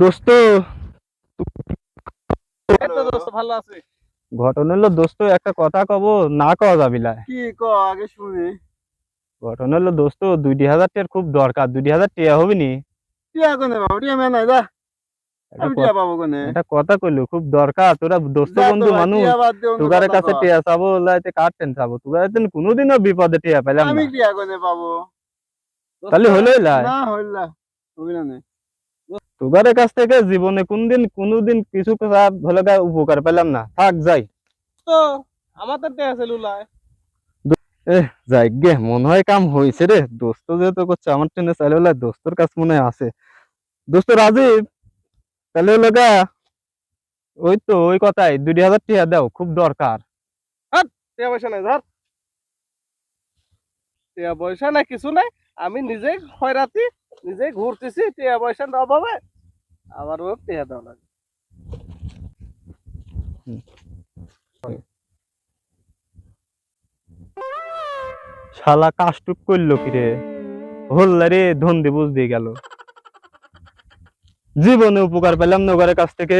দোস্ত ভালো আছে। ঘটনা হলো দোস্ত একটা কথা কব, না কওয়া যাবিলা। কি ক আগে শুনি। ঘটনা হলো দোস্ত 2,000 টাকার খুব দরকার। 2,000 টাকা হবে নি? টিয়া কোনে বাবু, টিয়া মেয়ে নাই যা। একটা আমি টিয়া পাবো কোনে? একটা কথা কইলো, খুব দরকার। তোরা দোস্ত যা তো বন্ধু ভাই, মানুষ, টিয়া বাদ দে, অন্য তোগার কথা ক। কাছে টিয়া চাবো লাইতে কার টেন চাবো? তোগার কোনোদিনও বিপদে টিয়া পেলাম আমি না। টিয়া কোনে পাবো? তাহলে হলো লাই না হইলা হবি না নে। তোগার কাছ থেকে জীবনে কোনোদিন কিছু হলে উপকার পেলাম না। থাক যাই। তো আমার তো টিয়া আছে লুলায়। যাই গে, মনে হয় কাম হয়েছে রে। দোস্ত যেহেতু করছে আমার ট্রেনে চাইলে হলে দোস্তর কাছে মনে হয় আছে। দোস্ত রাজীব, তাহলে হলো গা ওই তো ওই কথাই 2,000 টাকা দাও, খুব দরকার। টিয়া পয়সা নাই ধর। টিয়া পয়সা নাই, কিছু নাই। আমি নিজে খয়রাতি, নিজে ঘুরতেছি, টিয়া পয়সা না অভাবে আমার ও টিয়া দাও লাগে। শালা কাজটুক করলো কিরে, হল্লা রে ধন্দে বুঝ দিয়ে গেল। জীবনে উপকার পেলাম না ওগারের কাছ থেকে।